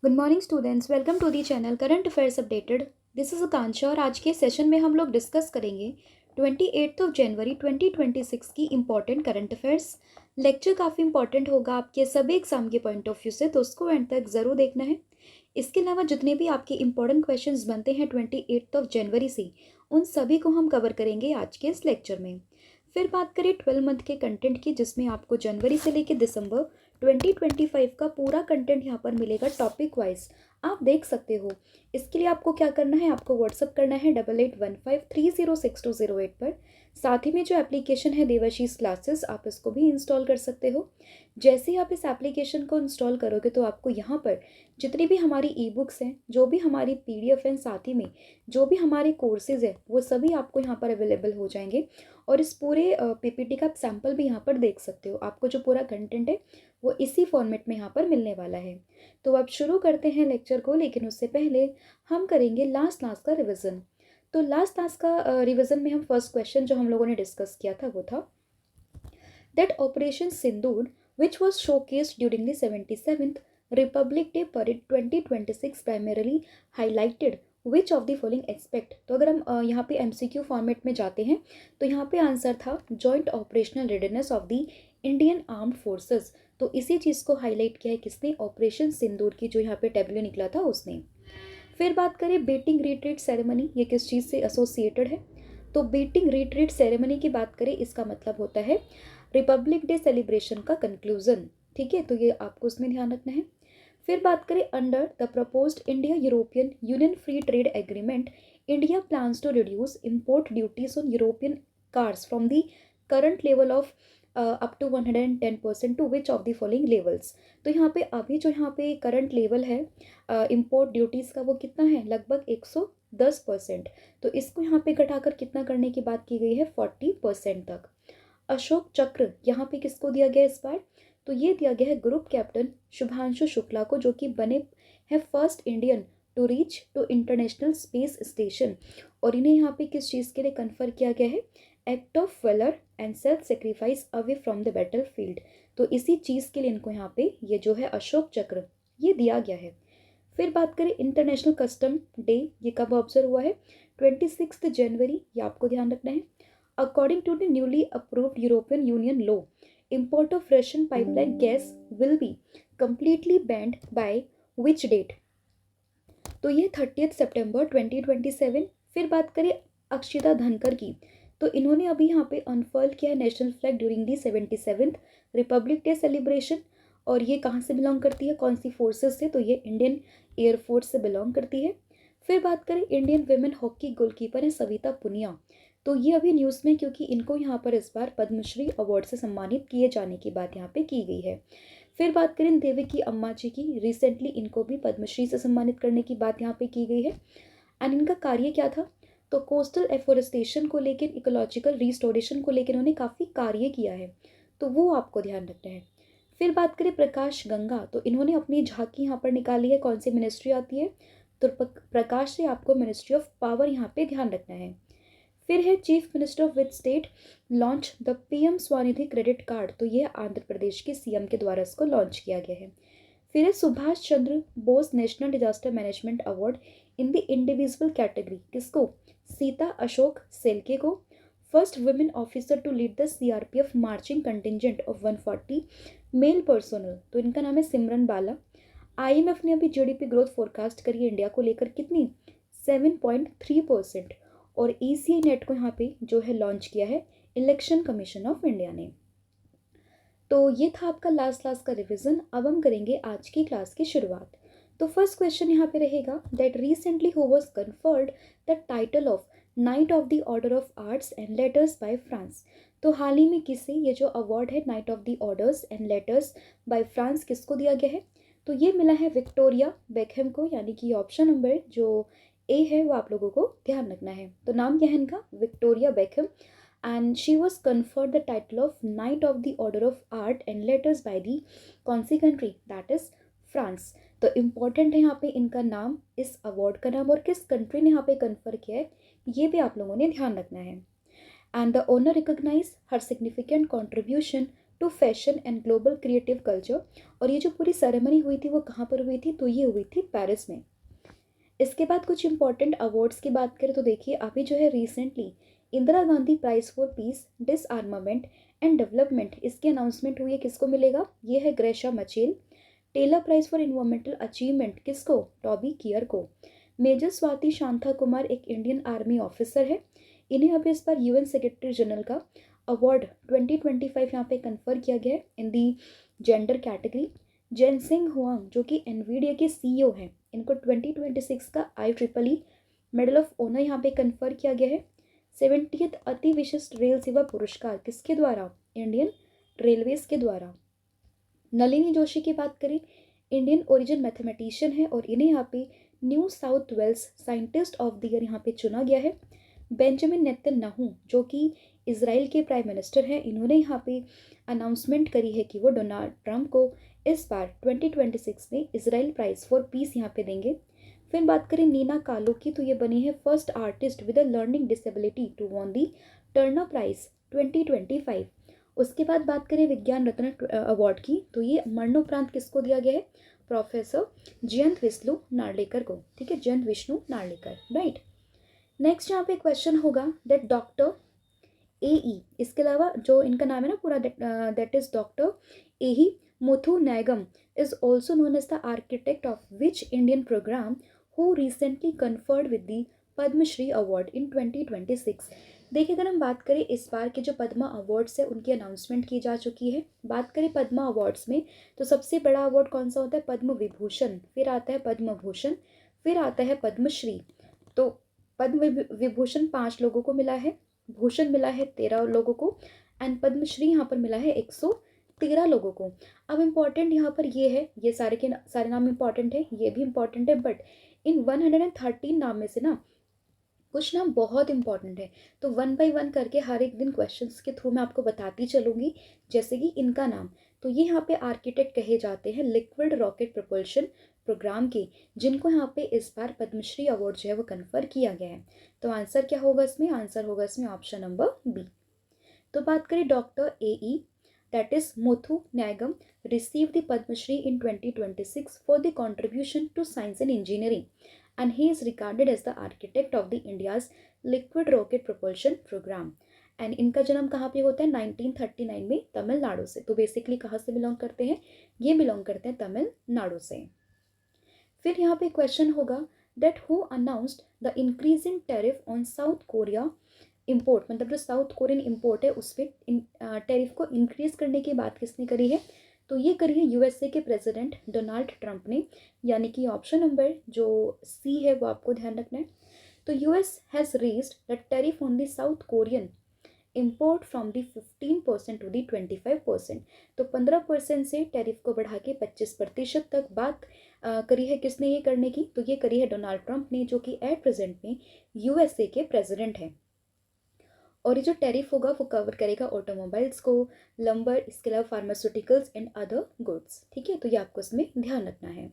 Good morning students, welcome to the channel current affairs updated. This is Akanksha और आज के session में हम लोग डिस्कस करेंगे 28 जनवरी 2026 की इंपॉर्टेंट करंट अफेयर्स। लेक्चर काफ़ी इंपॉर्टेंट होगा आपके सभी एग्जाम के पॉइंट ऑफ व्यू से, तो उसको एंड तक ज़रूर देखना है। इसके अलावा जितने भी आपके इंपॉर्टेंट क्वेश्चंस बनते हैं 28 जनवरी से, उन सभी को हम कवर करेंगे आज के इस लेक्चर में। फिर बात करें 12 मंथ के कंटेंट की, जिसमें आपको जनवरी से लेकर दिसंबर 2025 का पूरा कंटेंट यहाँ पर मिलेगा टॉपिक वाइज, आप देख सकते हो। इसके लिए आपको क्या करना है, आपको व्हाट्सअप करना है 8815306208 पर। साथ ही में जो एप्लीकेशन है देवाशीष क्लासेस, आप इसको भी इंस्टॉल कर सकते हो। जैसे ही आप इस एप्लीकेशन को इंस्टॉल करोगे तो आपको यहाँ पर जितनी भी हमारी ई बुक्स हैं, जो भी हमारी PDF हैं, साथ ही में जो भी हमारे कोर्सेज हैं, वो सभी आपको यहाँ पर अवेलेबल हो जाएंगे। और इस पूरे PPT का सैम्पल भी यहाँ पर देख सकते हो। आपको जो पूरा कंटेंट है वो इसी फॉर्मेट में यहाँ पर मिलने वाला है। तो अब शुरू करते हैं लेक्चर को, लेकिन उससे पहले हम करेंगे लास्ट क्लास का रिवीजन। तो लास्ट क्लास का रिवीजन में हम फर्स्ट क्वेश्चन जो हम लोगों ने डिस्कस किया था वो था that operation Sindoor which was showcased during the 77th Republic Day parade 2026 primarily highlighted which of the following aspect. तो अगर हम यहाँ पे MCQ फॉर्मेट में जाते हैं तो यहाँ पे आंसर था joint operational readiness of the Indian armed forces. तो इसी चीज़ को हाईलाइट किया है किसने, ऑपरेशन सिंदूर की जो यहाँ पे टैब्लो निकला था उसने। फिर बात करें बेटिंग रिट्रीट सेरेमनी, ये किस चीज़ से एसोसिएटेड है। तो बेटिंग रिट्रीट सेरेमनी की बात करें, इसका मतलब होता है रिपब्लिक डे सेलिब्रेशन का कंक्लूजन। ठीक है, तो ये आपको उसमें ध्यान रखना है। फिर बात करें under the proposed India European Union free trade agreement, India plans to reduce import duties on European cars from the current level of up to 110% to which of the following levels. तो यहाँ पे अभी जो यहाँ पे current level है import duties का, वो कितना है, लगभग 110%। तो इसको यहाँ पे घटाकर कितना करने की बात की गई है, 40% तक। अशोक चक्र यहाँ पे किसको दिया गया इस बार, तो ये दिया गया है ग्रुप कैप्टन शुभांशु शुक्ला को, जो कि बने हैं first Indian to reach to International Space Station. और इन्हें यहाँ पे किस चीज़ के लिए कन्फर किया गया है, act of valour and self sacrifice away from the battle field. तो इसी चीज़ के लिए इनको यहाँ पे ये जो है अशोक चक्र ये दिया गया है। फिर बात करें इंटरनेशनल कस्टम डे, ये कब ऑब्जर्व हुआ है, 26 जनवरी, ये आपको ध्यान रखना है। According to the newly approved European Union law, import of Russian pipeline gas will be completely banned by which date। तो ये 30 सितंबर 2027। फिर बात करें अक्षिता धनकर की, तो इन्होंने अभी यहाँ पे अनफर्ल किया है national flag during the 77th Republic day celebration. और ये कहाँ से बिलोंग करती है, कौन सी फोर्सेस से, तो ये इंडियन एयरफोर्स से बिलोंग करती है। फिर बात करें इंडियन वुमेन हॉकी गोलकीपर है सविता पुनिया, तो ये अभी न्यूज़ में, क्योंकि इनको यहाँ पर इस बार पद्मश्री अवार्ड से सम्मानित किए जाने की बात यहाँ पे की गई है। फिर बात करें देवकी अम्मा जी की, रिसेंटली इनको भी पद्मश्री से सम्मानित करने की बात यहाँ पे की गई है। एंड इनका कार्य क्या था, तो कोस्टल एफोरेस्टेशन को लेकर, इकोलॉजिकल रिस्टोरेशन को लेकर इन्होंने काफ़ी कार्य किया है, तो वो आपको ध्यान रखना है। फिर बात करें प्रकाश गंगा, तो इन्होंने अपनी झांकी यहाँ पर निकाली है, कौन सी मिनिस्ट्री आती है, तो प्रकाश से आपको मिनिस्ट्री ऑफ पावर यहाँ पे ध्यान रखना है। फिर है chief minister of which state launch the PM Svanidhi credit card, तो ये आंध्र प्रदेश के CM के द्वारा इसको लॉन्च किया गया है। फिर है Subhash Chandra Bose national disaster management award in the individual category, किसको, सीता अशोक सेल्के को। First women officer to lead the CRPF marching contingent of 140 male personnel, तो इनका नाम है सिमरन बाला। IMF ने अभी GDP ग्रोथ फोरकास्ट करी है इंडिया को लेकर कितनी, 7.3%। और ECI नेट को यहाँ पे जो है लॉन्च किया है इलेक्शन कमीशन ऑफ इंडिया ने। तो ये था आपका लास्ट क्लास का रिवीजन। अब हम करेंगे आज की क्लास की शुरुआत। तो फर्स्ट क्वेश्चन यहाँ पे रहेगा that recently who was conferred the title of knight of the order of arts and letters by France. तो हाल ही में किसे ये जो अवार्ड है knight of the orders and letters by France किसको दिया गया है, तो ये मिला है विक्टोरिया बेकहम को, यानी कि ऑप्शन नंबर जो ए है वो आप लोगों को ध्यान रखना है। तो नाम क्या है इनका, Victoria Beckham, and she was conferred the title of Knight of the Order of Art and Letters by the कौन सी कंट्री, दैट इज फ्रांस। तो इम्पॉर्टेंट है यहाँ पे इनका नाम, इस अवार्ड का नाम और किस कंट्री ने यहाँ पे कन्फर किया है, ये भी आप लोगों ने ध्यान रखना है। And the honour recognise her significant contribution to fashion and global creative culture. और ये जो पूरी सेरेमनी हुई थी वो कहाँ पर हुई थी, तो ये हुई थी पेरिस में। इसके बाद कुछ इंपॉर्टेंट अवार्ड्स की बात करें तो देखिए अभी जो है recently Indira Gandhi prize for peace disarmament and development इसकी अनाउंसमेंट हुई है, किसको मिलेगा, ये है Graca Machel. Tyler prize for environmental achievement किसको, टॉबी कियर को। मेजर स्वाति शांता कुमार एक इंडियन आर्मी ऑफिसर है, इन्हें अभी इस बार यूएन सेक्रेटरी जनरल का अवार्ड 2025 यहाँ पे कन्फर किया गया है इन दी जेंडर कैटेगरी। जेनसिंग हुआंग जो कि एनवीडिया के सीईओ हैं, इनको 2026 का IEEE मेडल ऑफ ऑनर यहाँ पे कन्फर किया गया है। 70th अति विशिष्ट रेल सेवा पुरस्कार किसके द्वारा, इंडियन रेलवेज के द्वारा। नलिनी जोशी की बात करें, इंडियन ओरिजिन मैथमेटिशियन है और इन्हें यहाँ पे New South Wales scientist of the year यहाँ पे चुना गया है। बेंजामिन नेतन्याहू जो कि इसराइल के प्राइम मिनिस्टर हैं, इन्होंने यहाँ पे अनाउंसमेंट करी है कि वो डोनाल्ड ट्रंप को इस बार 2026 में इसराइल प्राइज फॉर पीस यहाँ पे देंगे। फिर बात करें नीना कालो की, तो ये बनी है first artist with a learning disability to won the Turner Prize 2025। उसके बाद बात करें विज्ञान रत्न अवार्ड की, तो ये मरणोपरांत किसको दिया गया है, प्रोफेसर जयंत विष्णु नार्लिकर को, ठीक है, जयंत विष्णु नार्लिकर, राइट। नेक्स्ट यहाँ पे क्वेश्चन होगा दैट डॉक्टर AE, इसके अलावा जो इनका नाम है ना पूरा, that is doctor AE Muthu Nayagam is also known as the architect of which Indian programme who recently conferred with the Padma Shri award in 2026। देखिए अगर हम बात करें इस बार के जो पद्मा अवार्ड्स है उनकी अनाउंसमेंट की जा चुकी है। बात करें पद्मा अवार्ड्स में तो सबसे बड़ा अवार्ड कौन सा होता है, पद्म विभूषण, फिर आता है पद्म भूषण, फिर आता है पद्मश्री। तो पद्म विभूषण 5 लोगों को मिला है, भूषण मिला है 13 लोगों को एंड पद्मश्री यहाँ पर मिला है 113 लोगों को। अब इम्पॉर्टेंट यहाँ पर ये है, ये सारे के सारे नाम इम्पॉर्टेंट है, ये भी इम्पॉर्टेंट है, बट इन 113 नाम में से ना कुछ नाम बहुत इंपॉर्टेंट है। तो 1 बाय 1 करके हर एक दिन क्वेश्चंस के थ्रू मैं आपको बताती चलूँगी। जैसे कि इनका नाम, तो ये यहाँ पे आर्किटेक्ट कहे जाते हैं लिक्विड रॉकेट प्रपल्शन प्रोग्राम के, जिनको यहाँ पे इस बार पद्मश्री अवार्ड जो है वो कन्फर किया गया है। तो आंसर क्या होगा इसमें, आंसर होगा इसमें ऑप्शन नंबर बी। तो बात करें doctor AE that is Muthu Nagam received the Padma Shri in 2026 for the contribution to science and engineering, and he is regarded as the architect of the India's liquid rocket propulsion program. And इनका जन्म कहाँ पे होता है, 1939 में तमिलनाडु से। तो basically कहाँ से बिलोंग करते हैं, ये बिलोंग करते हैं तमिलनाडु से। फिर यहाँ पे क्वेश्चन होगा that who announced the increase in tariff on south Korea import, मतलब जो साउथ कोरियन इम्पोर्ट है उस पर टैरिफ को इंक्रीज करने की बात किसने करी है, तो ये करी है USA के प्रेसिडेंट डोनाल्ड ट्रंप ने, यानी कि ऑप्शन नंबर जो C है वो आपको ध्यान रखना है। तो US has raised the tariff on the South Korean import from the 15% to the 25%। तो 15% से टैरिफ को बढ़ा के 25% तक बात करी है किसने ये करने की, तो ये करी है डोनाल्ड ट्रंप ने, जो कि एट प्रेजेंट में USA के प्रेसिडेंट हैं। और ये जो टैरिफ होगा वो कवर करेगा ऑटोमोबाइल्स को, लंबर, इसके अलावा फार्मास्यूटिकल्स एंड अदर गुड्स, ठीक है, तो ये आपको इसमें ध्यान रखना है।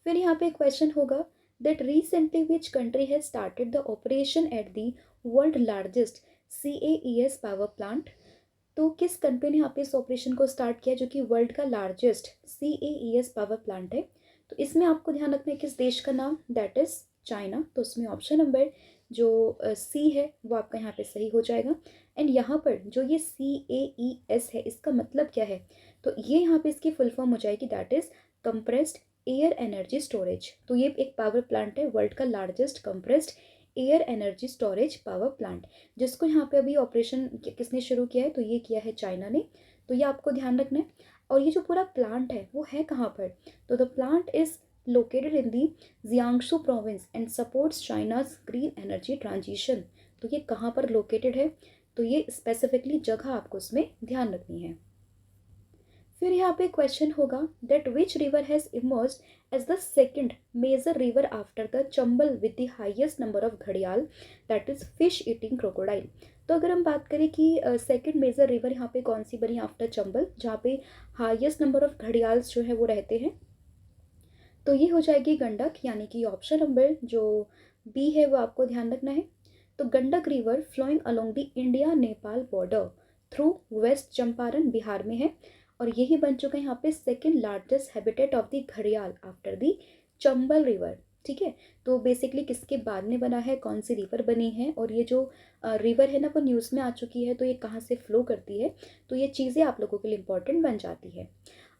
फिर यहाँ पे क्वेश्चन होगा that recently which country has started the operation at the world largest CAES power plant. तो किस कंट्री ने यहाँ पे इस ऑपरेशन को स्टार्ट किया जो कि वर्ल्ड का लार्जेस्ट CAES पावर प्लांट है। तो इसमें आपको ध्यान रखना है किस देश का नाम, दैट इज चाइना। तो उसमें ऑप्शन नंबर जो C है वो आपका यहाँ पे सही हो जाएगा। एंड यहाँ पर जो ये CAES है इसका मतलब क्या है, तो ये यहाँ पे इसकी फुल फॉर्म हो जाएगी that is compressed air energy storage. तो ये एक पावर प्लांट है, वर्ल्ड का largest compressed air energy storage power plant, जिसको यहाँ पे अभी ऑपरेशन किसने शुरू किया है, तो ये किया है चाइना ने। तो ये आपको ध्यान रखना है। और ये जो पूरा प्लांट है वो है कहाँ पर, तो the plant is located in the Jiangsu province and supports China's green energy transition। तो ये कहाँ पर लोकेटेड है, तो ये स्पेसिफिकली जगह आपको इसमें ध्यान रखनी है। फिर यहाँ पे क्वेश्चन होगा that which river has emerged as the second major river after the Chambal with the highest number of घड़ियाल, that is fish eating crocodile. तो अगर हम बात करें कि सेकंड मेजर रिवर यहाँ पे कौन सी बनी आफ्टर चंबल, जहाँ पे हाईएस्ट नंबर ऑफ घड़ियाल्स जो है वो रहते हैं, तो ये हो जाएगी गंडक, यानी कि ऑप्शन नंबर जो B है वो आपको ध्यान रखना है। तो Gandak river flowing along the India Nepal border, through West Champaran Bihar में है, और यही बन चुका है यहाँ पे second largest habitat of the घड़ियाल आफ्टर द चंबल रिवर। ठीक है, तो बेसिकली किसके बाद में बना है, कौन सी रिवर बनी है, और ये जो रिवर है ना वो न्यूज़ में आ चुकी है, तो ये कहाँ से फ्लो करती है, तो ये चीज़ें आप लोगों के लिए इंपॉर्टेंट बन जाती है।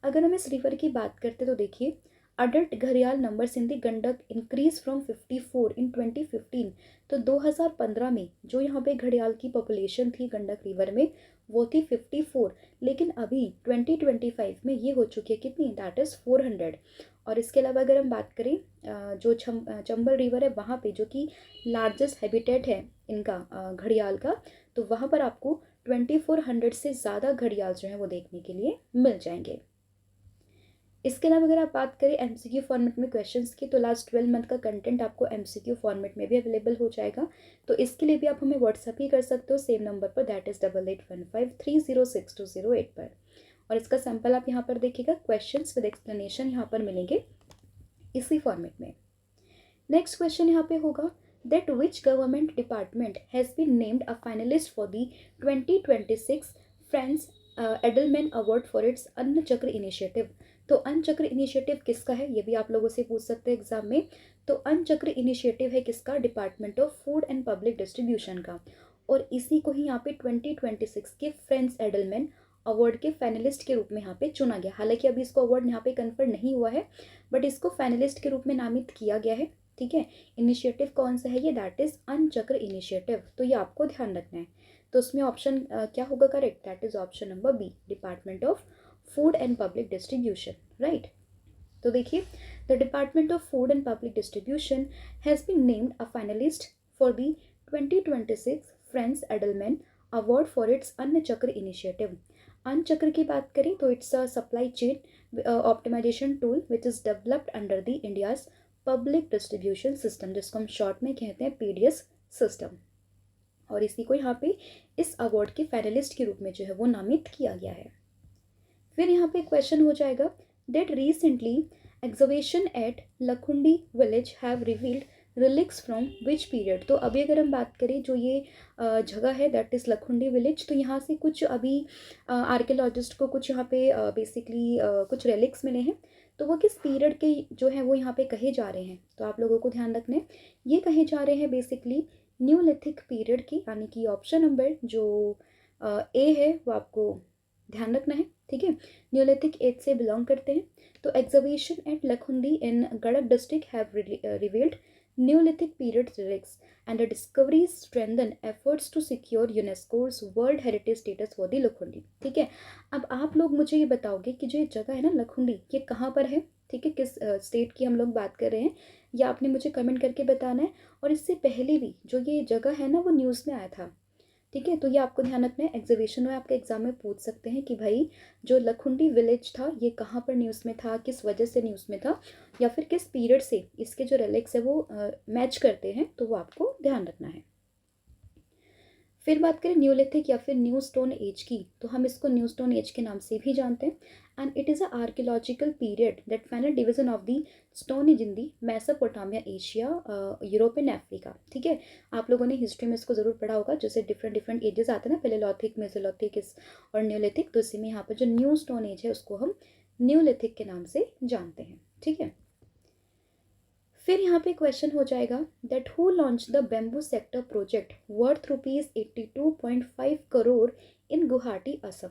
अगर हम इस रिवर की बात करते तो देखिए, अडल्ट घड़ियाल numbers in the Gandak increase from 54 इन 2015। तो 2015 में जो यहाँ पे घड़ियाल की पॉपुलेशन थी गंडक रिवर में वो थी 54, लेकिन अभी 2025 में ये हो चुकी है कितनी, दैट इज़ 400। और इसके अलावा अगर हम बात करें जो चंबल रिवर है वहाँ पे जो कि लार्जेस्ट हैबिटेट है इनका घड़ियाल का, तो वहाँ पर आपको 2400 से ज़्यादा घड़ियाल जो है वो देखने के लिए मिल जाएंगे। इसके अलावा अगर आप बात करें एमसीक्यू फॉर्मेट में क्वेश्चंस की, तो लास्ट 12 मंथ का कंटेंट आपको एमसीक्यू फॉर्मेट में भी अवेलेबल हो जाएगा। तो इसके लिए भी आप हमें व्हाट्सअप ही कर सकते हो सेम नंबर पर, दैट इज़ 8815306208 पर। और इसका सैम्पल आप यहाँ पर देखिएगा, क्वेश्चंस विद एक्सप्लेनेशन यहाँ पर मिलेंगे इसी फॉर्मेट में। नेक्स्ट क्वेश्चन यहाँ पे होगा that which government department has been named a finalist for the 2026 France Edelman award for its Anna Chakra initiative. तो अन्न चक्र इनिशिएटिव किसका है, ये भी आप लोगों से पूछ सकते हैं एग्जाम में। तो अन्न चक्र इनिशिएटिव है किसका, department of Food and Public distribution का, और इसी को ही यहाँ पे 2026 के फ्रांस एडलमैन अवार्ड के फाइनलिस्ट के रूप में यहाँ पे चुना गया। हालांकि अभी इसको अवार्ड यहाँ पे कन्फर्म नहीं हुआ है, बट इसको फाइनलिस्ट के रूप में नामित किया गया है। ठीक है, इनिशिएटिव कौन सा है ये, दैट इज अन्न चक्र इनिशिएटिव, तो ये आपको ध्यान रखना है। तो उसमें ऑप्शन क्या होगा correct, that is option number B, Department of Food and Public Distribution, right. तो देखिए, the Department of Food and Public Distribution has been named a finalist for the 2026 France Edelman award for its Anna Chakra initiative. Anna Chakra की बात करें तो it's a supply chain optimisation tool which is developed under the India's Public Distribution System, जिसको हम short में कहते हैं PDS system, और इसी को यहाँ पे इस अवार्ड के फाइनलिस्ट के रूप में जो है वो नामित किया गया है। फिर यहाँ पे क्वेश्चन हो जाएगा that recently exhibition at Lakkundi village have revealed relics from which period. तो अभी अगर हम बात करें जो ये जगह है दैट इज़ लखुंडी विलेज, तो यहाँ से कुछ अभी आर्कियोलॉजिस्ट को कुछ यहाँ पे बेसिकली कुछ रेलिक्स मिले हैं, तो वो किस पीरियड के जो है वो यहाँ पे कहे जा रहे हैं, तो आप लोगों को ध्यान रखना है, ये कहे जा रहे हैं बेसिकली न्यूलिथिक पीरियड की, यानी कि ऑप्शन नंबर जो ए है वो आपको ध्यान रखना है। ठीक है, न्यूलिथिक एज से बिलोंग करते हैं। तो exhibition at Lakkundi in Gadag district have revealed neolithic period relics and the discoveries strengthen efforts to secure UNESCO's world heritage status for the Lakkundi. ठीक है, अब आप लोग मुझे ये बताओगे कि जो ये जगह है ना लखुंडी, ये कहाँ पर है, ठीक है, किस स्टेट की हम लोग बात कर रहे हैं, या आपने मुझे कमेंट करके बताना है। और इससे पहले भी जो ये जगह है ना वो न्यूज़ में आया था। ठीक है, तो ये आपको ध्यान रखना है, एग्जीबिशन में आपके एग्जाम में पूछ सकते हैं कि भाई जो लखुंडी विलेज था ये कहाँ पर न्यूज़ में था, किस वजह से न्यूज़ में था, या फिर किस पीरियड से इसके जो रेलिक्स है वो मैच करते हैं, तो वो आपको ध्यान रखना है। फिर बात करें न्यूलिथिक या फिर न्यू स्टोन एज की, तो हम इसको न्यू स्टोन एज के नाम से भी जानते हैं, and it is a archaeological period that final division of the stone age in the Mesopotamia Asia Europe and Africa. ठीक है, आप लोगों ने हिस्ट्री में इसको ज़रूर पढ़ा होगा, जैसे डिफरेंट डिफरेंट एजेस आते हैं ना, पेलेलिथिक, मेसोलिथिक और न्यूलिथिक, तो इसी में यहाँ पर जो न्यू स्टोन एज है उसको हम न्यूलिथिक के नाम से जानते हैं। ठीक है, फिर यहाँ पे क्वेश्चन हो जाएगा that who launched the bamboo sector project worth ₹82.5 crore in Guwahati Assam.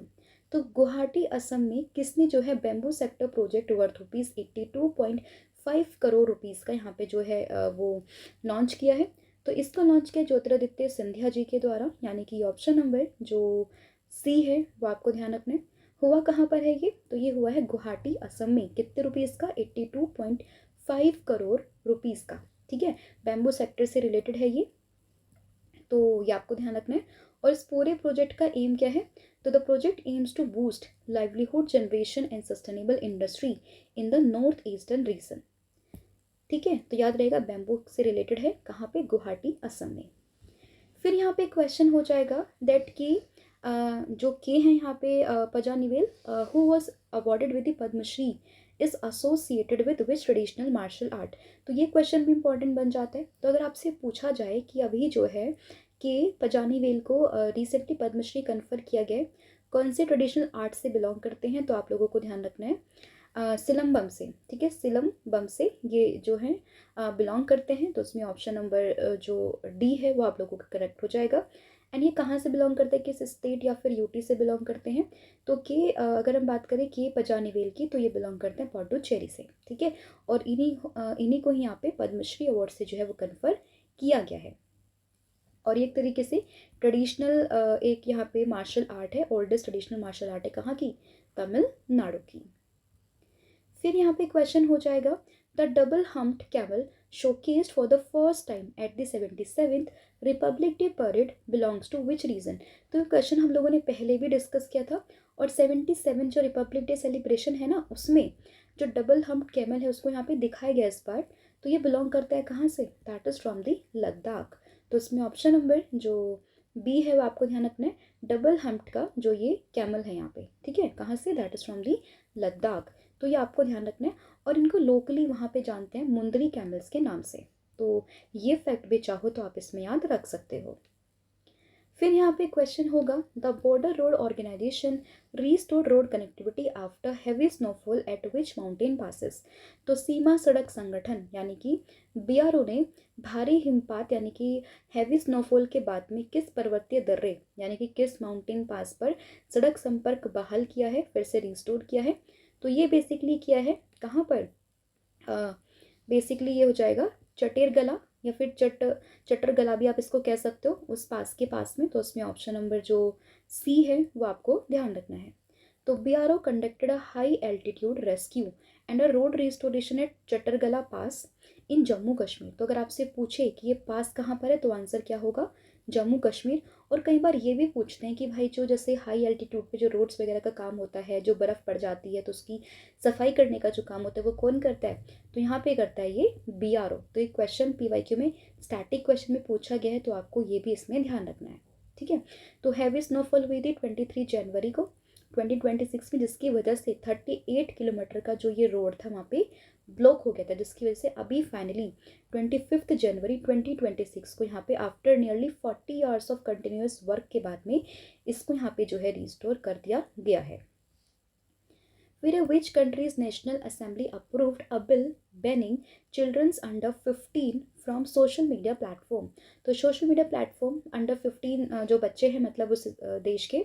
तो गुवाहाटी असम में किसने जो है bamboo sector project worth ₹82.5 crore rupees का यहाँ पे जो है वो लॉन्च किया है। तो इसको लॉन्च किया ज्योतिरादित्य सिंधिया जी के द्वारा, यानी कि ऑप्शन नंबर जो सी है वो आपको ध्यान रखना है। हुआ कहाँ पर है ये, तो ये हुआ है गुवाहाटी असम में, कितने रुपीज़ का, 82.5 करोड़ रुपीज़ का। ठीक है, बैम्बू सेक्टर से रिलेटेड है ये, तो ये आपको ध्यान रखना है। और इस पूरे प्रोजेक्ट का एम क्या है, तो the project aims to boost livelihood generation and sustainable industry in the north eastern region. ठीक है, तो याद रहेगा बैम्बू से रिलेटेड है, कहाँ पे, गुवाहाटी असम में। फिर यहाँ पे क्वेश्चन हो जाएगा दैट कि जो के हैं यहाँ पे Pazhanivel who was awarded with the Padma Shri is associated with which traditional martial art. तो ये क्वेश्चन भी इंपॉर्टेंट बन जाता है। तो अगर आपसे पूछा जाए कि अभी जो है के पजानीवेल को रिसेंटली पद्मश्री कन्फर किया गया है, कौन से ट्रेडिशनल आर्ट से बिलोंग करते हैं? तो आप लोगों को ध्यान रखना है सिलम्बम से, ठीक है, सिलम्बम से ये जो है बिलोंग करते हैं। तो उसमें ऑप्शन नंबर जो डी है वो आप लोगों का करेक्ट हो जाएगा। एंड ये कहाँ से बिलोंग करते हैं, किस स्टेट या फिर यूटी से बिलोंग करते हैं? तो के अगर हम बात करें के पजानीवेल की, तो ये बिलोंग करते हैं पौंडुचेरी से, ठीक है। और इन्हीं को ही यहाँ पे पद्मश्री अवार्ड से जो है वो कन्फर किया गया है। और ये एक तरीके से ट्रेडिशनल एक यहाँ पे मार्शल आर्ट है, ओल्डेस्ट ट्रेडिशनल मार्शल आर्ट है कहाँ की? तमिलनाडु की। फिर यहाँ पे क्वेश्चन हो जाएगा, the double humped camel showcased for the first time at the 77th Republic Day parade belongs to which region? तो ये क्वेश्चन हम लोगों ने पहले भी डिस्कस किया था। और 77 जो रिपब्लिक डे सेलिब्रेशन है ना, उसमें जो डबल हम्प्ड कैमल है उसको यहाँ पे दिखाया गया इस बार। तो ये बिलोंग करता है कहाँ से? That is from the Ladakh. तो इसमें ऑप्शन नंबर जो बी है वो आपको ध्यान रखना है, डबल हम्प्ड का जो ये कैमल है यहाँ पे, ठीक है, कहाँ से? That is from the Ladakh. तो ये आपको ध्यान रखना है। और इनको लोकली वहाँ पे जानते हैं मुंदरी कैमल्स के नाम से। तो ये फैक्ट भी चाहो तो आप इसमें याद रख सकते हो। फिर यहाँ पे क्वेश्चन होगा, the Border Road Organisation restored road connectivity after heavy snowfall at which mountain passes? तो सीमा सड़क संगठन यानी कि बीआरओ ने भारी हिमपात यानी कि हैवी स्नोफॉल के बाद में किस पर्वतीय दर्रे यानी कि किस माउंटेन पास पर सड़क संपर्क बहाल किया है, फिर से रिस्टोर किया है? तो ये बेसिकली किया है कहाँ पर? बेसिकली ये हो जाएगा चटेरगला या फिर चटरगला भी आप इसको कह सकते हो, उस पास के पास में। तो उसमें ऑप्शन नंबर जो सी है वो आपको ध्यान रखना है। तो BRO conducted a high altitude rescue and a road restoration at Chatargala pass in Jammu Kashmir. तो अगर आपसे पूछे कि ये पास कहाँ पर है तो आंसर क्या होगा? जम्मू कश्मीर। और कई बार ये भी पूछते हैं कि भाई जो जैसे हाई एल्टीट्यूड पे जो रोड्स वगैरह का काम होता है, जो बर्फ़ पड़ जाती है तो उसकी सफाई करने का जो काम होता है वो कौन करता है? तो यहाँ पे करता है ये बीआरओ। तो एक क्वेश्चन पीवाईक्यू में स्टैटिक क्वेश्चन में पूछा गया है, तो आपको ये भी इसमें ध्यान रखना है, ठीक है। तो हैवी स्नोफॉल हुई थी 23 जनवरी को 2026 में, जिसकी वजह से 38 किलोमीटर का जो ये रोड था वहाँ पे ब्लॉक हो गया था, जिसकी वजह से अभी फाइनली 25 जनवरी 2026 को यहाँ पे after nearly 40 hours of continuous work के बाद में इसको यहाँ पे जो है रिस्टोर कर दिया गया है। फिर which country's national assembly approved a bill banning children's under 15 from social media platform? तो सोशल मीडिया प्लेटफॉर्म अंडर 15 जो बच्चे हैं मतलब उस देश के,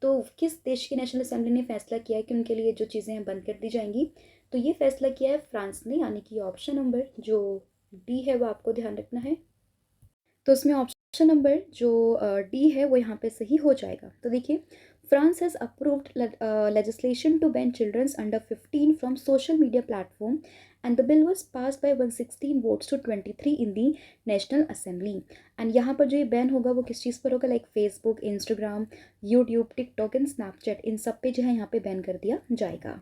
तो किस देश की नेशनल असेंबली ने फैसला किया है कि उनके लिए जो चीज़ें हैं बंद कर दी जाएंगी? तो ये फैसला किया है फ्रांस ने, यानी कि ऑप्शन नंबर जो डी है वो आपको ध्यान रखना है। तो इसमें ऑप्शन नंबर जो डी है वो यहाँ पे सही हो जाएगा। तो देखिए, France has approved legislation to ban children under 15 from social media platform and the bill was passed by 116 votes to 23 in the National Assembly। And यहाँ पर जो ये बैन होगा वो किस चीज़ पर होगा? Like Facebook, Instagram, YouTube, TikTok and Snapchat, इन सब पे जो है यहाँ पे बैन कर दिया जाएगा।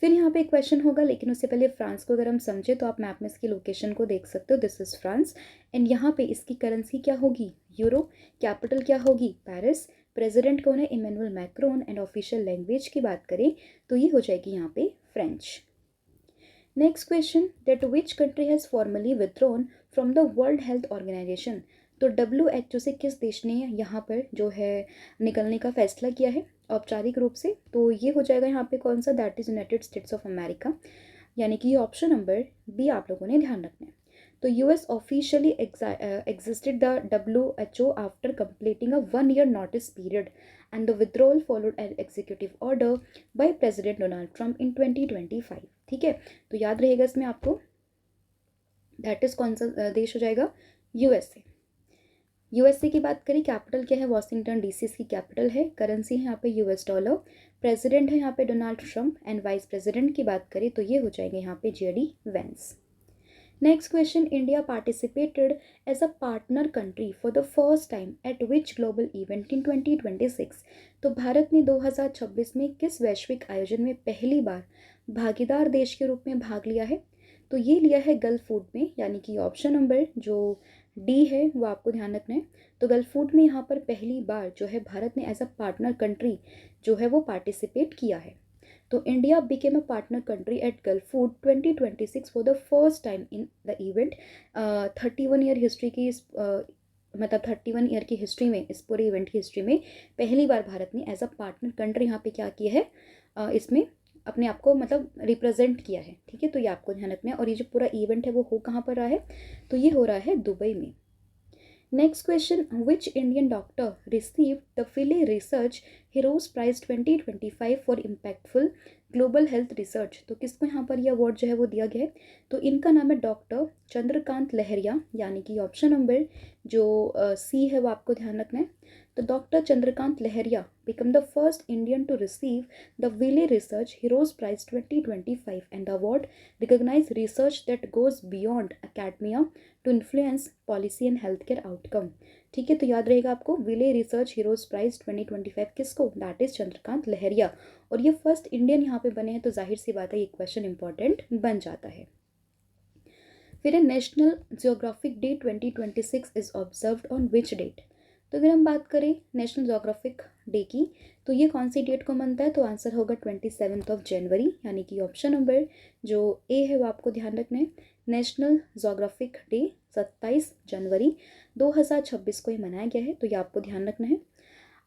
फिर यहाँ पे एक क्वेश्चन होगा, लेकिन उससे पहले फ्रांस को अगर हम समझे तो आप मैप में इसकी लोकेशन को देख सकते हो। This is France. एंड यहाँ पे इसकी करेंसी क्या होगी? यूरो। कैपिटल क्या होगी? पेरिस। प्रेसिडेंट कौन है? Emmanuel Macron. And official language की बात करें तो ये हो जाएगी यहाँ पे French. Next question, that which country has formally withdrawn from the World Health Organisation? तो WHO से किस देश ने यहाँ पर जो है निकलने का फैसला किया है औपचारिक रूप से? तो ये हो जाएगा यहाँ पे कौन सा? That is United states of America, यानी कि ऑप्शन नंबर बी आप लोगों ने ध्यान रखना है। तो US officially existed the WHO after completing a 1 year notice period and the withdrawal followed an executive order by president Donald Trump in 2025, ठीक है। तो याद रहेगा इसमें आपको, दैट इज़ कौन सा देश हो जाएगा? यूएसए की बात करें, कैपिटल क्या है? वॉशिंगटन DC इसकी कैपिटल है। करेंसी है यहाँ पे US डॉलर। प्रेसिडेंट है यहाँ पे Donald Trump. And vice president की बात करें तो ये हो जाएंगे यहाँ पे JD Vance. Next question, India participated as a partner country for the first time at which global event in 2026? तो भारत ने 2026 में किस वैश्विक आयोजन में पहली बार भागीदार देश के रूप में भाग लिया है? तो ये लिया है गल्फ फूड में, यानी कि ऑप्शन नंबर जो डी है वो आपको ध्यान रखना है। तो गल्फ फूड में यहाँ पर पहली बार जो है भारत ने एज अ पार्टनर कंट्री जो है वो पार्टिसिपेट किया है। तो India became a partner country at gulf food 2026 for the first time in the event. 31 year history की इस मतलब 31 ईयर की हिस्ट्री में, इस पूरे इवेंट की हिस्ट्री में पहली बार भारत ने एज अ पार्टनर कंट्री यहाँ पे क्या किया है, इसमें अपने आप को मतलब रिप्रेजेंट किया है। ठीक है, तो ये आपको ध्यान रखना है। और ये जो पूरा इवेंट है वो हो कहाँ पर रहा है, तो ये हो रहा है दुबई में। Next question, which Indian doctor received the Wiley Research Heroes Prize 2025 for impactful global health research. तो किसको यहाँ पर ये अवार्ड जो है वो दिया गया है, तो इनका नाम है डॉक्टर चंद्रकांत लहरिया, यानी कि ऑप्शन नंबर जो सी है वो आपको ध्यान रखना है। तो doctor Chandrakant Lahariya become the first Indian to receive the Wiley Research Heroes Prize 2025 and the award recognise research that goes beyond academia to influence policy and health care outcome. ठीक है, तो याद रहेगा आपको विले रिसर्च हीरोज प्राइज 2025 किसको, that is Chandrakant लहरिया। और ये first Indian यहाँ पे बने हैं, तो जाहिर सी बात है ये क्वेश्चन इंपॉर्टेंट बन जाता है। फिर है National Geographic Day 2026 is observed on which date. तो अगर हम बात करें नेशनल जोग्राफिक डे की, तो ये कौन सी डेट को मनता है, तो आंसर होगा 27 जनवरी, यानी कि ऑप्शन नंबर जो ए है वो आपको ध्यान रखना है। नेशनल जोग्राफिक डे 27 जनवरी 2026 को ये मनाया गया है, तो ये आपको ध्यान रखना है।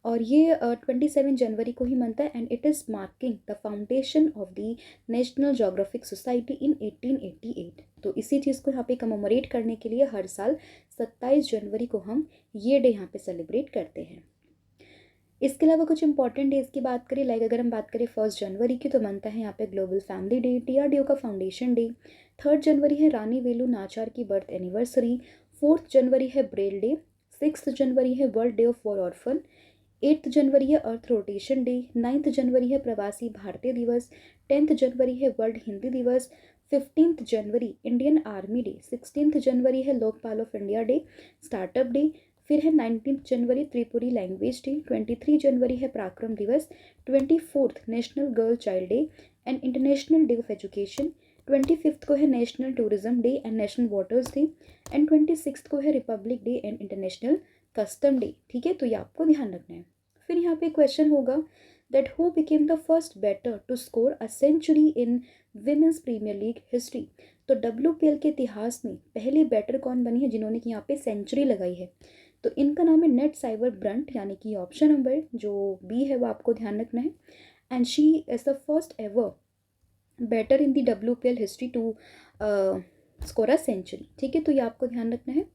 और ये 27 जनवरी को ही मनता है and it is marking the foundation of the national geographic society in 1888। तो इसी चीज़ को यहाँ पे कमोमोरेट करने के लिए हर साल 27 जनवरी को हम ये डे यहाँ पे सेलिब्रेट करते हैं। इसके अलावा कुछ इंपॉर्टेंट डेज की बात करें, लाइक अगर हम बात करें 1 जनवरी की, तो बनता है यहाँ पे ग्लोबल फैमिली डे, DRDO का फाउंडेशन डे। 3 जनवरी है रानी वेलु नाचार की बर्थ एनिवर्सरी। 4 जनवरी है ब्रेल डे। 6 जनवरी है world day of war orphan. 8 जनवरी है अर्थ रोटेशन डे। 9 जनवरी है प्रवासी भारतीय दिवस। 10 जनवरी है वर्ल्ड हिंदी दिवस। 15 जनवरी इंडियन आर्मी डे। 16 जनवरी है Lokpal of India day, startup day. फिर है 19 जनवरी त्रिपुरी लैंग्वेज डे। 23 जनवरी है पराक्रम दिवस। 24 national girl child day and international day of education. 25 को है national tourism day and national waters day and 26 को है Republic day and international custom day. ठीक है, तो ये आपको ध्यान रखना है। फिर यहाँ पे क्वेश्चन होगा that who became the first batter to score a century in Women's Premier League history. तो WPL के इतिहास में पहली बैटर कौन बनी है जिन्होंने कि यहाँ पे सेंचुरी लगाई है, तो इनका नाम है नेट साइवर ब्रंट, यानी कि ऑप्शन नंबर जो बी है वो आपको ध्यान रखना है। And she is the first ever batter in the WPL history to score a century. ठीक है, तो ये आपको ध्यान रखना है।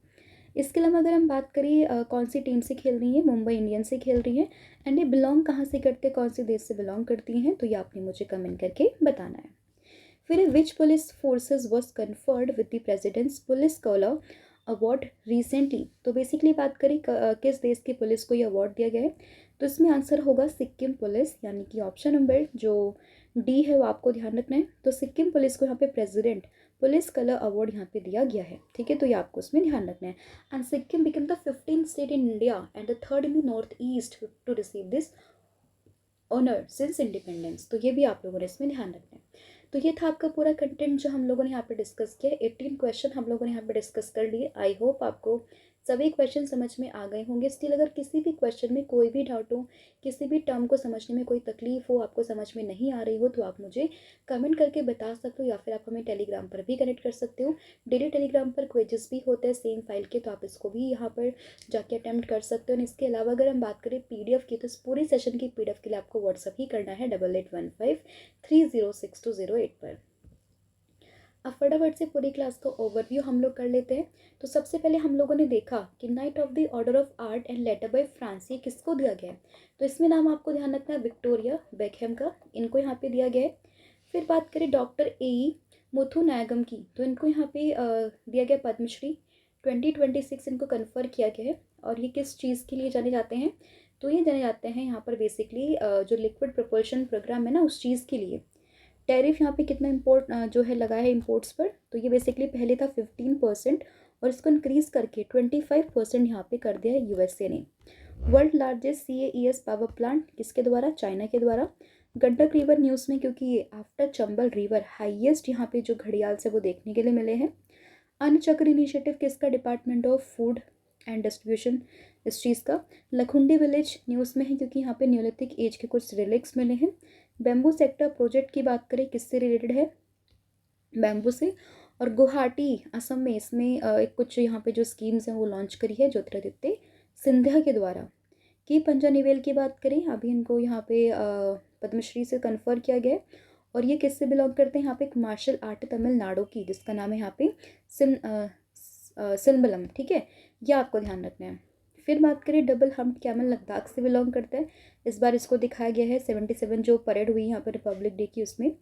इसके अलावा अगर हम बात करें कौन सी टीम से खेल रही है, मुंबई इंडियंस से खेल रही है एंड ये बिलोंग कहाँ से करते हैं, कौन से देश से बिलोंग करती हैं, तो ये आपने मुझे कमेंट करके बताना है। फिर which police forces was conferred with the president's police colour award recently. तो बेसिकली बात करें किस देश की पुलिस को ये अवार्ड दिया गया है, तो इसमें आंसर होगा सिक्किम पुलिस, यानी कि ऑप्शन नंबर जो डी है वो आपको ध्यान रखना है। तो सिक्किम पुलिस को यहाँ पे प्रेसिडेंट पुलिस कलर अवार्ड यहाँ पे दिया गया है। ठीक है, तो ये आपको इसमें ध्यान रखना है। And Sikkim become the 15th state in India and the third in the north east to receive this honour since independence. तो ये भी आप लोगों ने इसमें ध्यान रखना है। तो ये था आपका पूरा कंटेंट जो हम लोगों ने यहाँ पे डिस्कस किया। 18 क्वेश्चन हम लोगों ने यहाँ पे डिस्कस कर लिए। आई होप आपको सभी क्वेश्चन समझ में आ गए होंगे। स्टिल अगर किसी भी क्वेश्चन में कोई भी डाउट हो, किसी भी टर्म को समझने में कोई तकलीफ हो, आपको समझ में नहीं आ रही हो, तो आप मुझे कमेंट करके बता सकते हो या फिर आप हमें टेलीग्राम पर भी कनेक्ट कर सकते हो। डेली टेलीग्राम पर क्विजेस भी होते हैं सेम फाइल के, तो आप इसको भी यहाँ पर जाके अटैम्प्ट कर सकते हो। और इसके अलावा अगर हम बात करें PDF की, तो इस पूरी सेशन की PDF के लिए आपको व्हाट्सअप ही करना है 8815306208 पर। अब फटाफट से पूरी क्लास का ओवरव्यू हम लोग कर लेते हैं। तो सबसे पहले हम लोगों ने देखा कि knight of the order of Art and Letter by France ये किसको दिया गया है, तो इसमें नाम आपको ध्यान रखना है विक्टोरिया बेकहम का, इनको यहाँ पे दिया गया है। फिर बात करें डॉक्टर AE मुथुनागम की, तो इनको यहाँ पे दिया गया पद्मश्री 2026 इनको कन्फर किया गया है। और ये किस चीज़ के लिए जाने जाते हैं, तो ये जाने जाते हैं यहाँ पर बेसिकली जो लिक्विड प्रपोल्शन प्रोग्राम है ना उस चीज़ के लिए। टैरिफ यहाँ पे कितना जो है लगा है इम्पोर्ट्स पर, तो ये बेसिकली पहले था 15% और इसको इंक्रीज़ करके 25% यहाँ पे कर दिया है USA ने। World largest CAES power plant किसके द्वारा, चाइना के द्वारा। गंडक रिवर न्यूज़ में, क्योंकि आफ्टर चंबल रिवर हाईएस्ट यहाँ पे जो घड़ियाल से वो देखने के लिए मिले हैं। अन्न चक्र इनिशिएटिव किसका, department of Food and distribution इस चीज़ का। लखुंडी विलेज न्यूज़ में है क्योंकि यहाँ पे न्यूलिथिक एज के कुछ रिलिक्स मिले हैं। बैम्बू सेक्टर प्रोजेक्ट की बात करें किससे रिलेटेड है, बैम्बू से। और गुवाहाटी असम में इसमें एक कुछ यहाँ पे जो स्कीम्स हैं वो लॉन्च करी है ज्योतिरादित्य सिंधिया के द्वारा। कि पंजानीवेल की बात करें, अभी इनको यहाँ पे पद्मश्री से कन्फर किया गया है। और ये किससे बिलोंग करते हैं, यहाँ पे एक मार्शल आर्ट तमिलनाडु की जिसका नाम है यहाँ पे सिनबलम, ठीक है, ये आपको ध्यान रखना है। फिर बात करें डबल हम्प कैमल, लद्दाख से बिलोंग करता है। इस बार इसको दिखाया गया है 77 जो परेड हुई यहाँ पर रिपब्लिक डे की उसमें।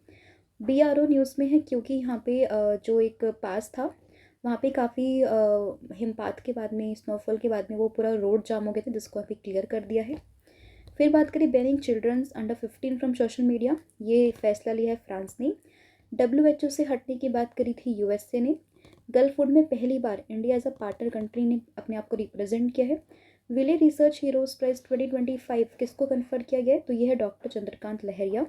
BRO न्यूज़ में है क्योंकि यहाँ पे जो एक पास था वहाँ पे काफ़ी हिमपात के बाद में, स्नोफॉल के बाद में वो पूरा रोड जाम हो गया था, जिसको अभी क्लियर कर दिया है। फिर बात करें banning childrens under 15 from social media, ये फैसला लिया है फ्रांस ने। WHO से हटने की बात करी थी USA ने। गल्फ फूड में पहली बार India as a partner country ने अपने आप को रिप्रेजेंट किया है। विले रिसर्च हीरोज प्राइज 2025 किसको कन्फर किया गया है, तो ये है doctor Chandrakant Lahariya.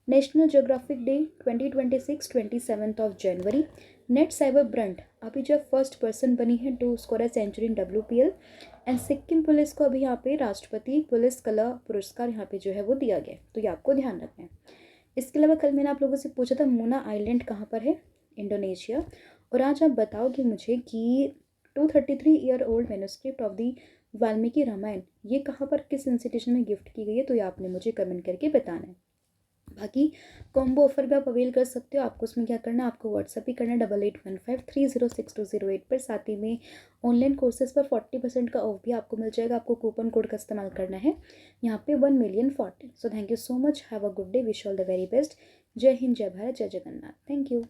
National Geographic Day 2026 27 जनवरी। नेट साइबर ब्रंट अभी जो फर्स्ट पर्सन बनी है to score a century in WPL। And Sikkim police को अभी यहाँ पे राष्ट्रपति पुलिस कला पुरस्कार यहाँ पे जो है वो दिया गया, तो ये आपको ध्यान रखना है। इसके अलावा कल मैंने आप लोगों से पूछा था मूना आइलैंड कहाँ पर है, इंडोनेशिया। और आज आप बताओगे मुझे कि 233 year old manuscript of the Valmiki Ramayana ये कहाँ पर किस इंस्टीट्यूशन में गिफ्ट की गई है, तो ये आपने मुझे कमेंट करके बताना है। बाकी कॉम्बो ऑफर भी आप अवेल कर सकते हो। आपको उसमें क्या करना है, आपको व्हाट्सअप ही करना है 8815306208 पर। साथ ही में ऑनलाइन कोर्सेज पर 40% का ऑफ भी आपको मिल जाएगा। आपको कूपन कोड का इस्तेमाल करना है यहाँ पे 1,000,040। So thank you so much, have a good day, wish all the very best. जय हिंद, जय भारत, जय जगन्नाथ, थैंक यू।